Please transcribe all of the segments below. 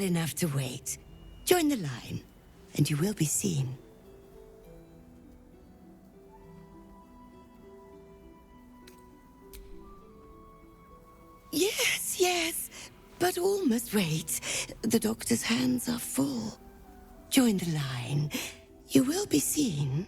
enough to wait. Join the line, and you will be seen. Yes, but all must wait. The doctor's hands are full. Join the line. You will be seen.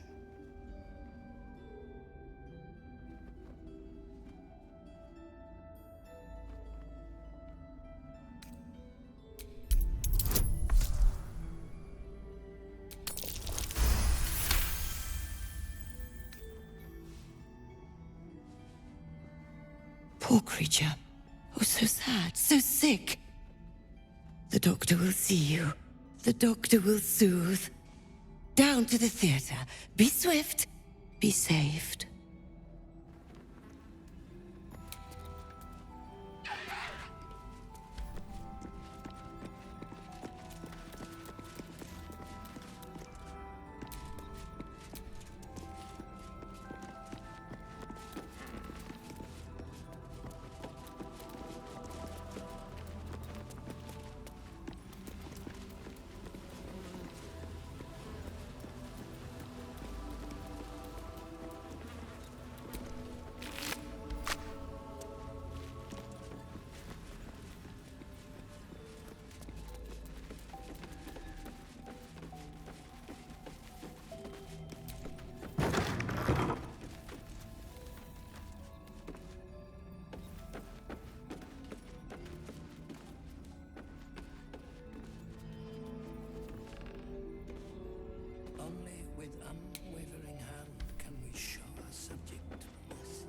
Poor creature. Oh, so sad, so sick. The doctor will see you. The doctor will soothe. Down to the theater. Be swift. Be saved. Only with unwavering hand can we show our subject mercy.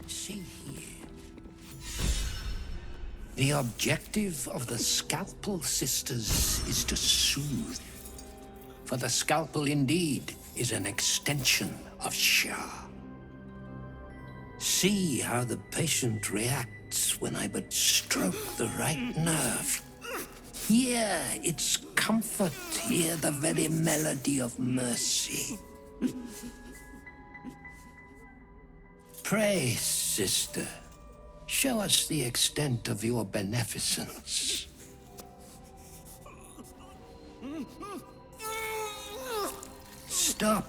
See here. The objective of the Scalpel Sisters is to soothe. For the scalpel indeed is an extension of Shah. See how the patient reacts when I but stroke the right nerve. Hear its comfort, hear the very melody of mercy. Pray, sister, show us the extent of your beneficence. Stop.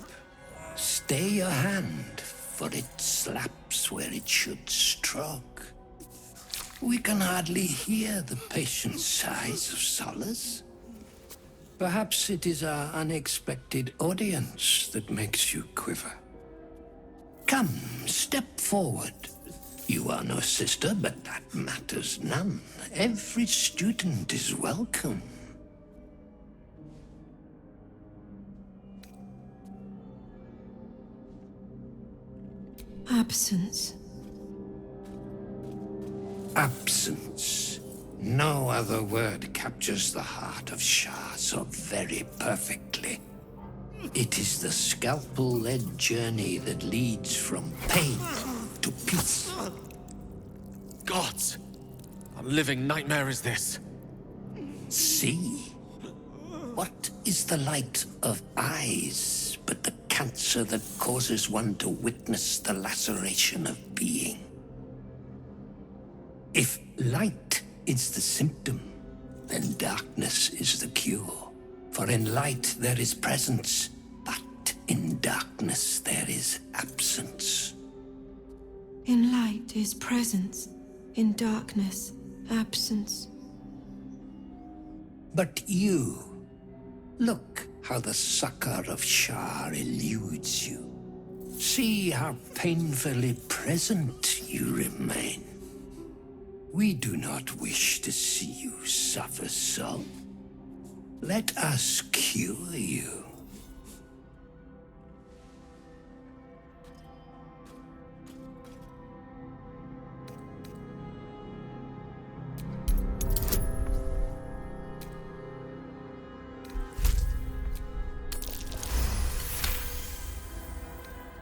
Stay your hand, for it slaps where it should stroke. We can hardly hear the patient's sighs of solace. Perhaps it is our unexpected audience that makes you quiver. Come, step forward. You are no sister, but that matters none. Every student is welcome. Absence. Absence. No other word captures the heart of Shah so very perfectly. It is the scalpel-led journey that leads from pain to peace. Gods! A living nightmare is this. See? What is the light of eyes but the cancer that causes one to witness the laceration of being? If light is the symptom, then darkness is the cure. For in light there is presence, but in darkness there is absence. In light is presence, in darkness, absence. But you, look how the succor of Shah eludes you. See how painfully present you remain. We do not wish to see you suffer so. Let us cure you.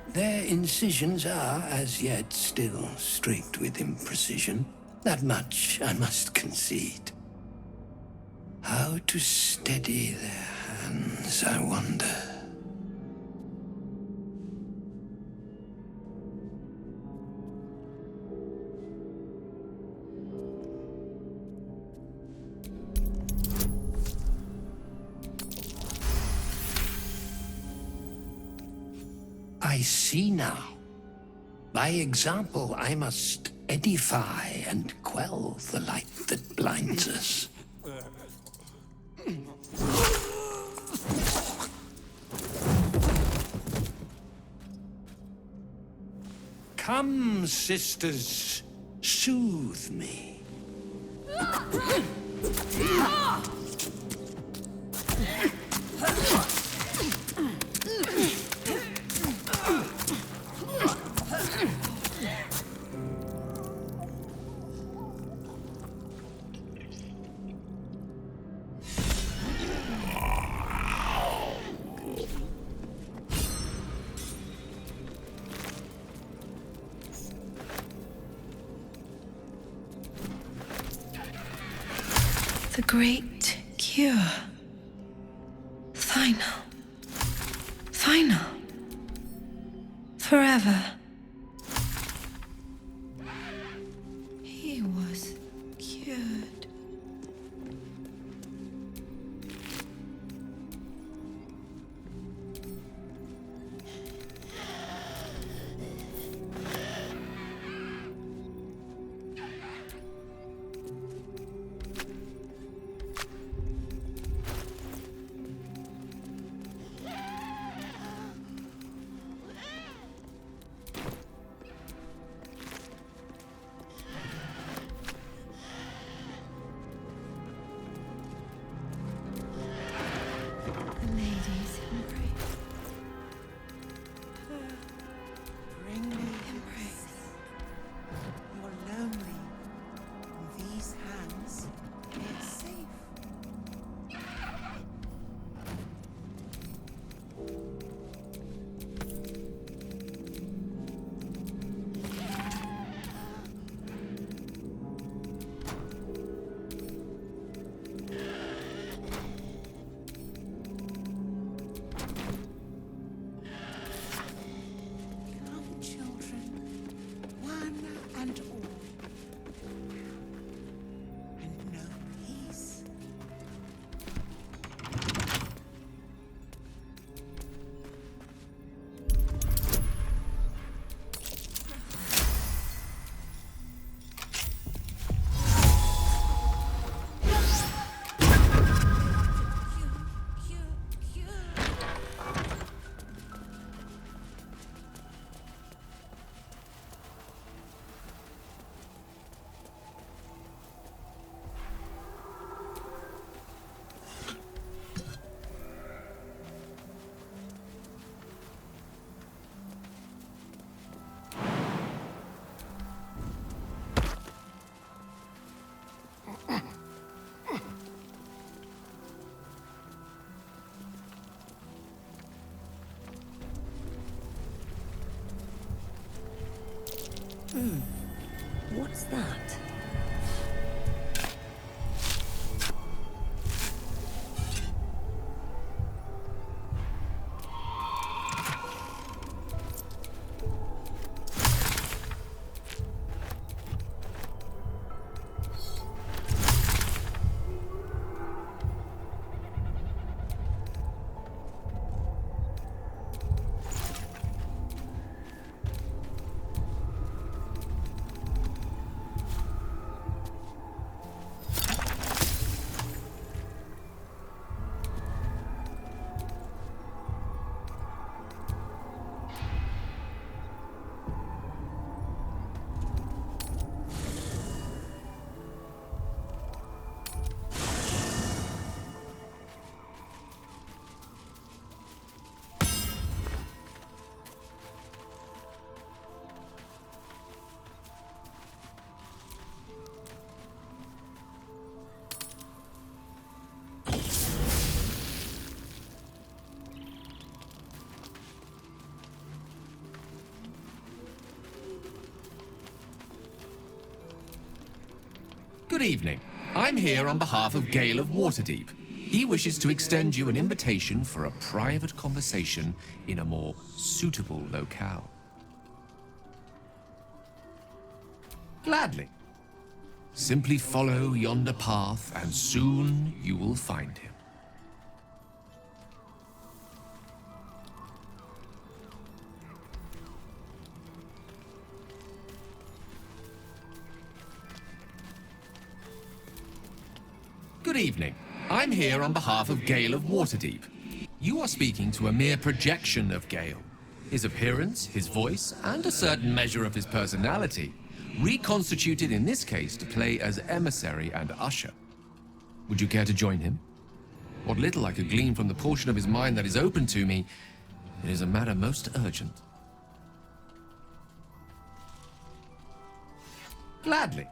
Their incisions are, as yet, still streaked with imprecision. That much I must concede. How to steady their hands, I wonder. I see now. By example, I must edify and quell the light that blinds us. Come, sisters, soothe me. The great cure. Final. Final. Forever. He was cured. Bring me embrace. You're lonely. In these hands, it's safe. Come, children, one and all, and know peace. What's that? Good evening. I'm here on behalf of Gale of Waterdeep. He wishes to extend you an invitation for a private conversation in a more suitable locale. Gladly. Simply follow yonder path, and soon you will find him. Good evening. I'm here on behalf of Gale of Waterdeep. You are speaking to a mere projection of Gale. His appearance, his voice, and a certain measure of his personality, reconstituted in this case to play as emissary and usher. Would you care to join him? What little I could glean from the portion of his mind that is open to me, it is a matter most urgent. Gladly.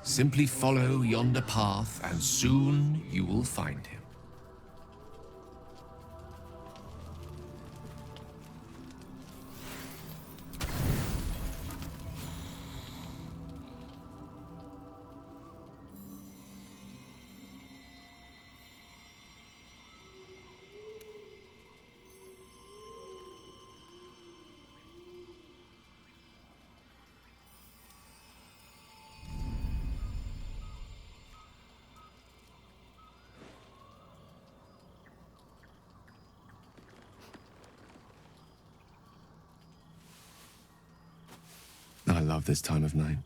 Simply follow yonder path, and soon you will find him. I love this time of night.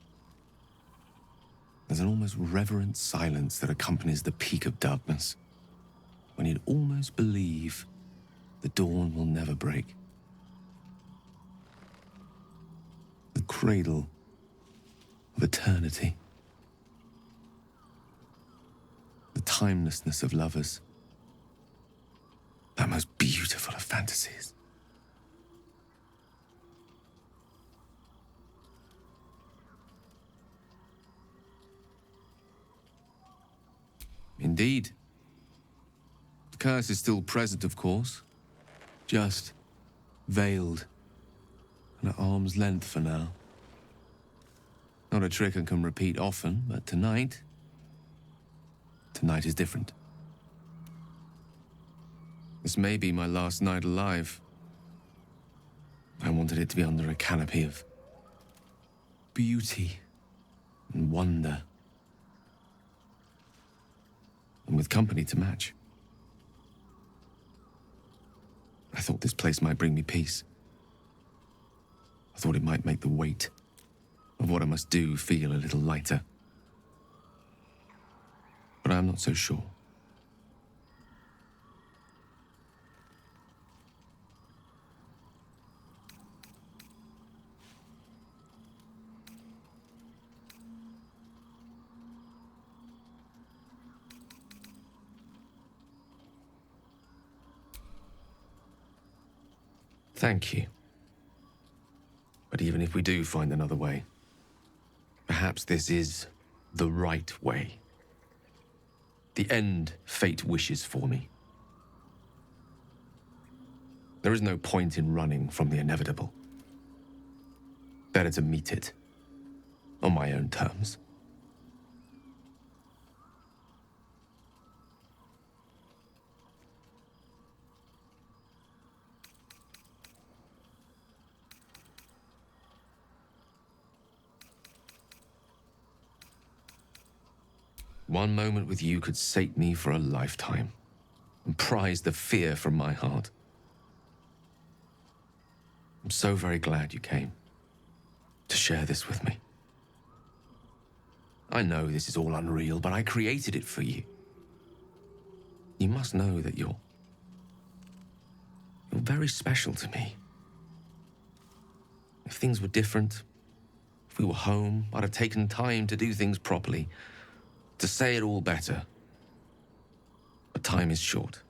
There's an almost reverent silence that accompanies the peak of darkness, when you'd almost believe the dawn will never break. The cradle of eternity. The timelessness of lovers. That most beautiful of fantasies. Indeed. The curse is still present, of course. Just veiled and at arm's length for now. Not a trick I can repeat often, but tonight is different. This may be my last night alive. I wanted it to be under a canopy of beauty and wonder, and with company to match. I thought this place might bring me peace. I thought it might make the weight of what I must do feel a little lighter. But I'm not so sure. Thank you. But even if we do find another way, perhaps this is the right way. The end fate wishes for me. There is no point in running from the inevitable. Better to meet it on my own terms. One moment with you could sate me for a lifetime and prize the fear from my heart. I'm so very glad you came to share this with me. I know this is all unreal, but I created it for you. You must know that you're very special to me. If things were different, if we were home, I'd have taken time to do things properly, to say it all better. But time is short.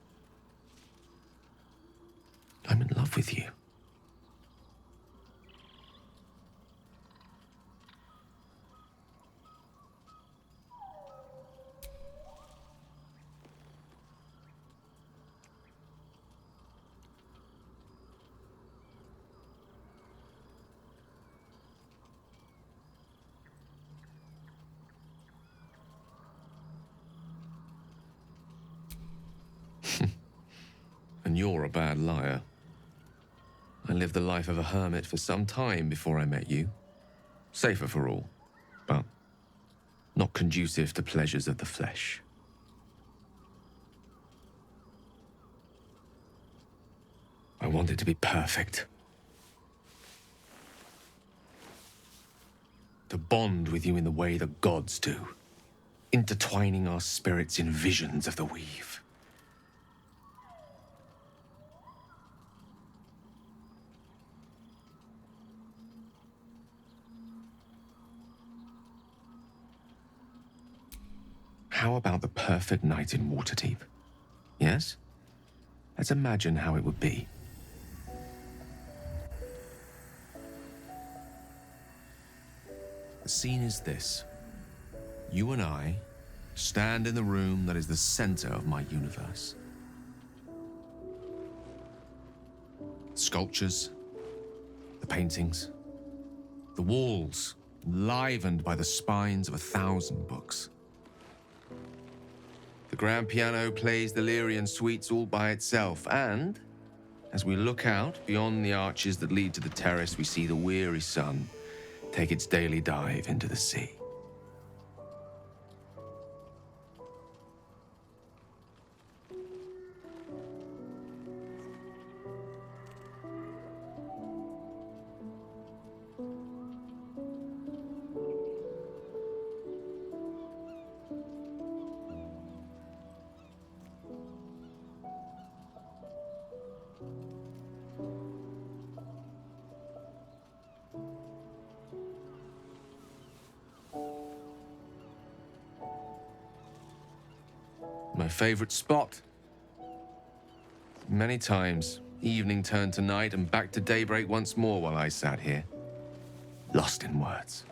I'm in love with you. And you're a bad liar. I lived the life of a hermit for some time before I met you. Safer for all, but not conducive to pleasures of the flesh. I want it to be perfect. To bond with you in the way the gods do, intertwining our spirits in visions of the weave. How about the perfect night in Waterdeep? Yes? Let's imagine how it would be. The scene is this. You and I stand in the room that is the center of my universe. Sculptures, the paintings, the walls enlivened by the spines of 1,000 books. The grand piano plays the Lyrian suites all by itself, and as we look out beyond the arches that lead to the terrace, we see the weary sun take its daily dive into the sea. My favorite spot. Many times, evening turned to night and back to daybreak once more while I sat here, lost in words.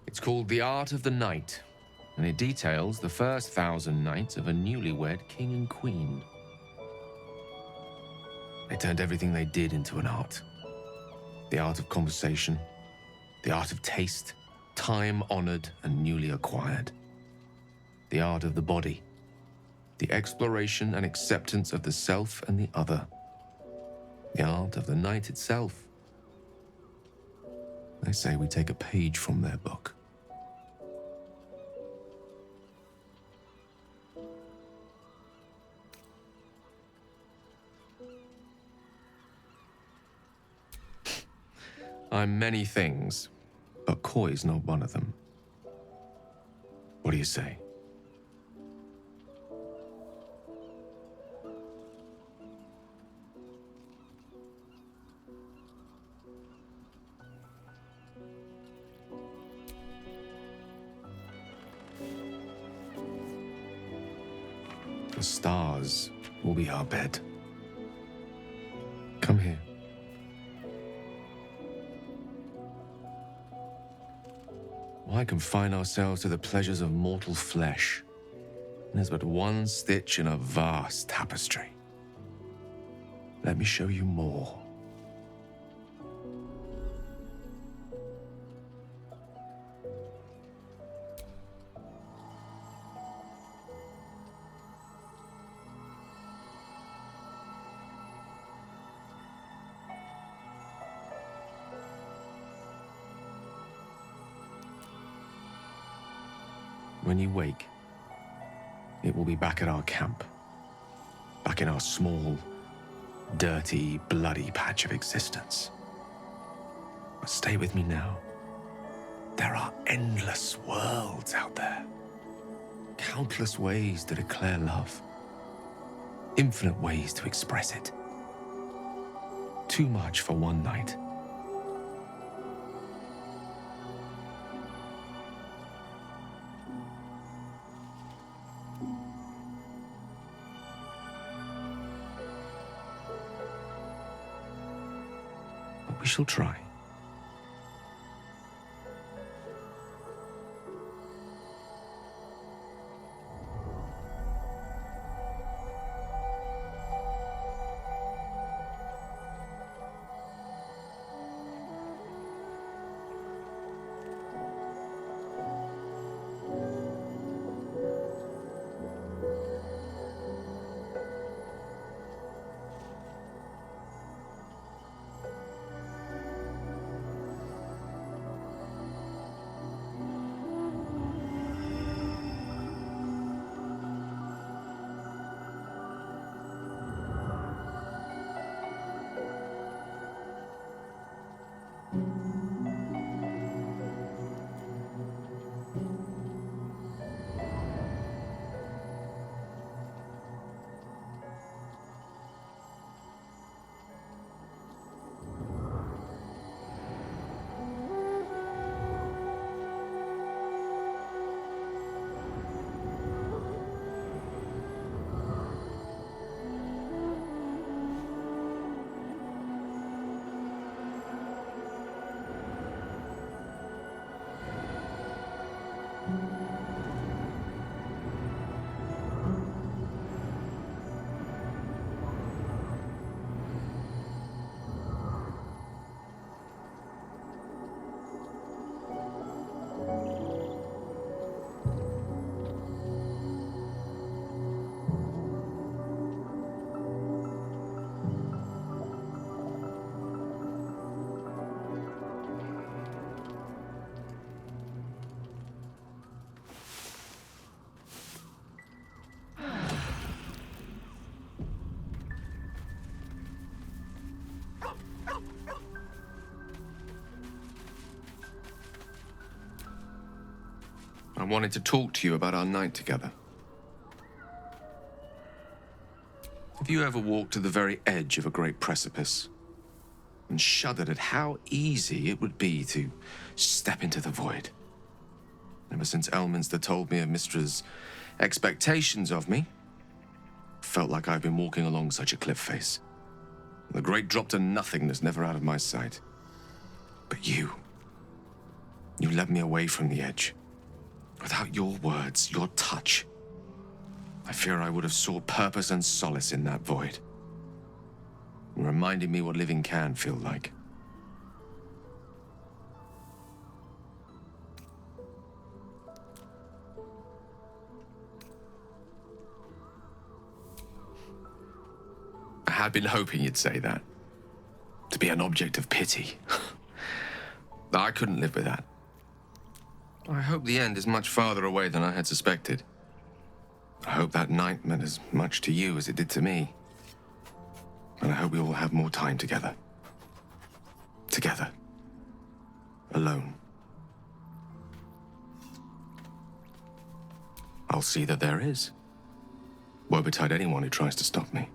It's called The Art of the Night, and it details the first 1,000 nights of a newlywed king and queen. They turned everything they did into an art. The art of conversation, the art of taste, time-honored and newly acquired. The art of the body, the exploration and acceptance of the self and the other. The art of the night itself. They say we take a page from their book. I'm many things, but coy's not one of them. What do you say? The stars will be our bed. Come here. Why confine ourselves to the pleasures of mortal flesh? There's but one stitch in a vast tapestry. Let me show you more. When you wake, it will be back at our camp. Back in our small, dirty, bloody patch of existence. But stay with me now. There are endless worlds out there. Countless ways to declare love. Infinite ways to express it. Too much for one night. We shall try. I wanted to talk to you about our night together. Have you ever walked to the very edge of a great precipice and shuddered at how easy it would be to step into the void? Ever since Elminster told me of Mistra's expectations of me, felt like I've been walking along such a cliff face. The great drop to nothingness, never out of my sight. But you led me away from the edge. Without your words, your touch, I fear I would have sought purpose and solace in that void. Reminding me what living can feel like. I had been hoping you'd say that. To be an object of pity. I couldn't live with that. I hope the end is much farther away than I had suspected. I hope that night meant as much to you as it did to me. And I hope we all have more time together. Together. Alone. I'll see that there is. Woe betide anyone who tries to stop me.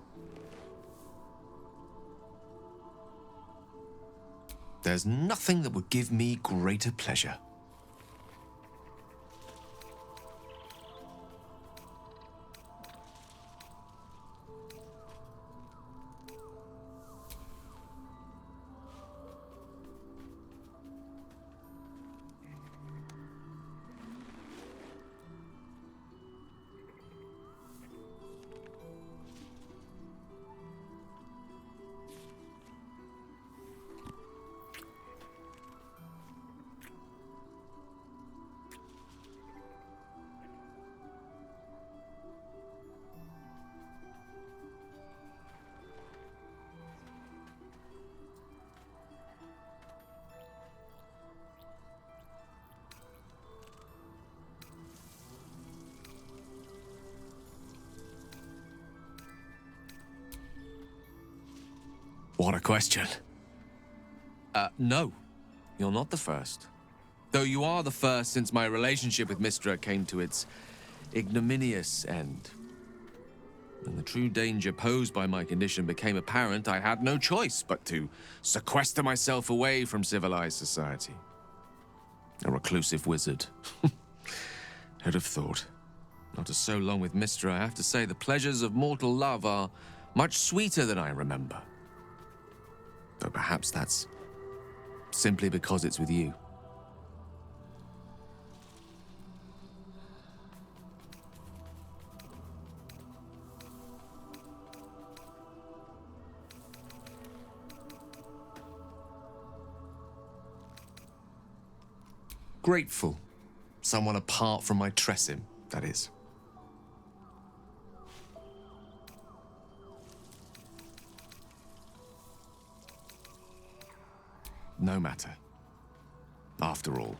There's nothing that would give me greater pleasure. What a question. No. You're not the first. Though you are the first since my relationship with Mystra came to its ignominious end. When the true danger posed by my condition became apparent, I had no choice but to sequester myself away from civilized society. A reclusive wizard. Who'd have thought? After so long with Mystra, I have to say the pleasures of mortal love are much sweeter than I remember. Though perhaps that's simply because it's with you. Grateful. Someone apart from my Tressim, that is. No matter. After all,